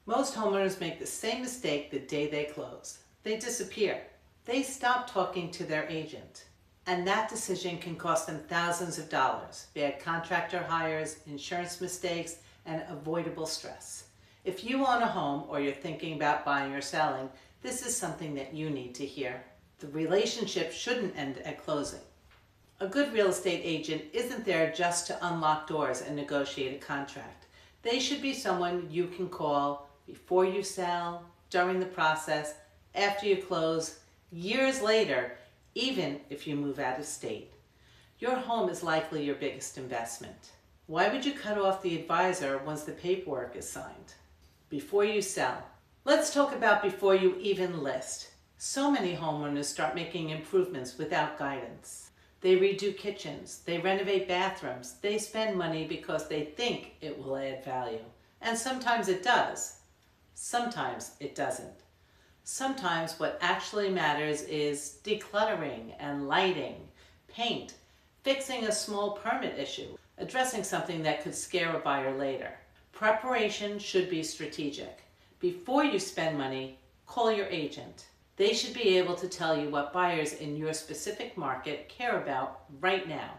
Most homeowners make the same mistake the day they close. They disappear. They stop talking to their agent. And that decision can cost them thousands of dollars. Bad contractor hires, insurance mistakes, and avoidable stress. If you own a home or you're thinking about buying or selling, this is something that you need to hear. The relationship shouldn't end at closing. A good real estate agent isn't there just to unlock doors and negotiate a contract. They should be someone you can call before you sell, during the process, after you close, years later, even if you move out of state. Your home is likely your biggest investment. Why would you cut off the advisor once the paperwork is signed? Before you sell. Let's talk about before you even list. So many homeowners start making improvements without guidance. They redo kitchens, they renovate bathrooms, they spend money because they think it will add value. And sometimes it does. Sometimes it doesn't. Sometimes what actually matters is decluttering and lighting, paint, fixing a small permit issue, addressing something that could scare a buyer later. Preparation should be strategic. Before you spend money, call your agent. They should be able to tell you what buyers in your specific market care about right now.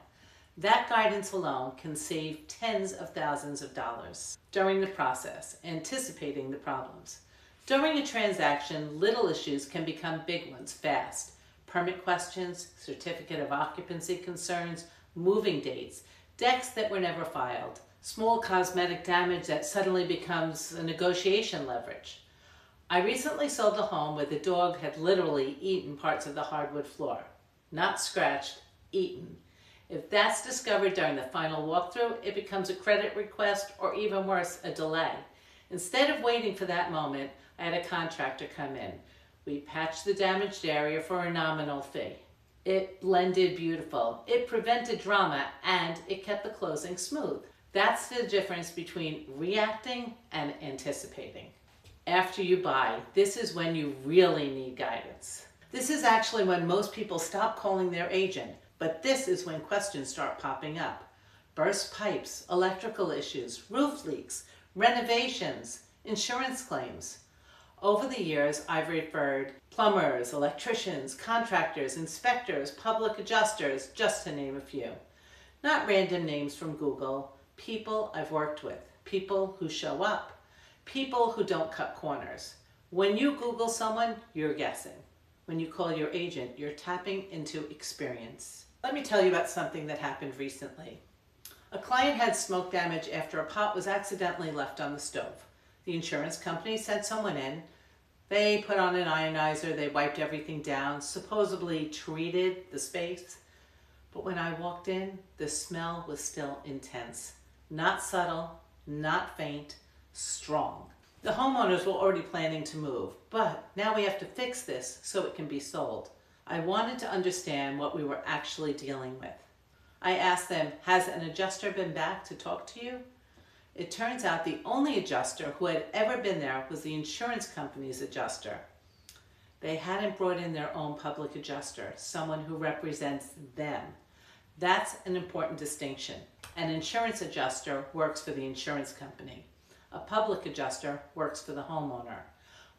That guidance alone can save tens of thousands of dollars during the process, anticipating the problems. During a transaction, little issues can become big ones fast. Permit questions, certificate of occupancy concerns, moving dates, decks that were never filed, small cosmetic damage that suddenly becomes a negotiation leverage. I recently sold a home where the dog had literally eaten parts of the hardwood floor. Not scratched, eaten. If that's discovered during the final walkthrough, it becomes a credit request or even worse, a delay. Instead of waiting for that moment, I had a contractor come in. We patched the damaged area for a nominal fee. It blended beautiful, it prevented drama, and it kept the closing smooth. That's the difference between reacting and anticipating. After you buy, this is when you really need guidance. This is actually when most people stop calling their agent, but this is when questions start popping up. Burst pipes, electrical issues, roof leaks, renovations, insurance claims. Over the years, I've referred plumbers, electricians, contractors, inspectors, public adjusters, just to name a few. Not random names from Google, people I've worked with, people who show up, people who don't cut corners. When you Google someone, you're guessing. When you call your agent, you're tapping into experience. Let me tell you about something that happened recently. A client had smoke damage after a pot was accidentally left on the stove. The insurance company sent someone in. They put on an ionizer, they wiped everything down, supposedly treated the space. But when I walked in, the smell was still intense. Not subtle, not faint, strong. The homeowners were already planning to move, but now we have to fix this so it can be sold. I wanted to understand what we were actually dealing with. I asked them, has an adjuster been back to talk to you? It turns out the only adjuster who had ever been there was the insurance company's adjuster. They hadn't brought in their own public adjuster, someone who represents them. That's an important distinction. An insurance adjuster works for the insurance company. A public adjuster works for the homeowner.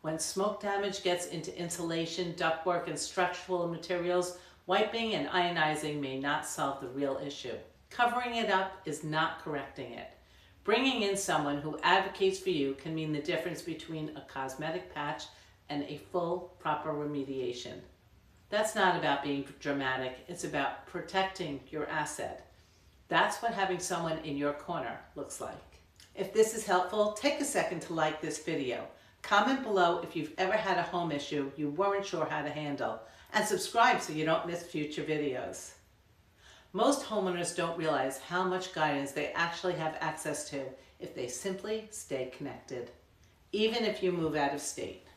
When smoke damage gets into insulation, ductwork, and structural materials, wiping and ionizing may not solve the real issue. Covering it up is not correcting it. Bringing in someone who advocates for you can mean the difference between a cosmetic patch and a full, proper remediation. That's not about being dramatic, it's about protecting your asset. That's what having someone in your corner looks like. If this is helpful, take a second to like this video. Comment below if you've ever had a home issue you weren't sure how to handle, and subscribe so you don't miss future videos. Most homeowners don't realize how much guidance they actually have access to if they simply stay connected. Even if you move out of state.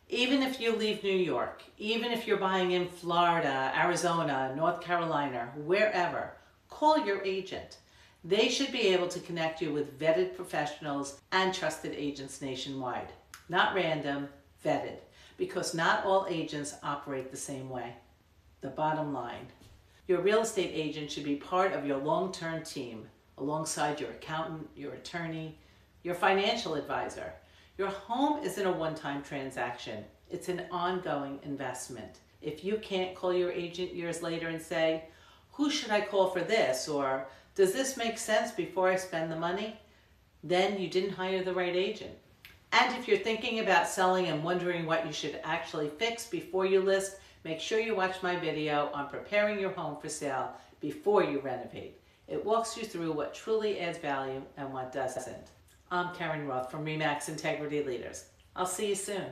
Even if you leave New York. Even if you're buying in Florida, Arizona, North Carolina, wherever. Call your agent. They should be able to connect you with vetted professionals and trusted agents nationwide. Not random, vetted. Because not all agents operate the same way. The bottom line. Your real estate agent should be part of your long-term team, alongside your accountant, your attorney, your financial advisor. Your home isn't a one-time transaction. It's an ongoing investment. If you can't call your agent years later and say, who should I call for this? Or does this make sense before I spend the money? Then you didn't hire the right agent. And if you're thinking about selling and wondering what you should actually fix before you list, make sure you watch my video on preparing your home for sale before you renovate. It walks you through what truly adds value and what doesn't. I'm Karen Roth from RE/MAX Integrity Leaders. I'll see you soon.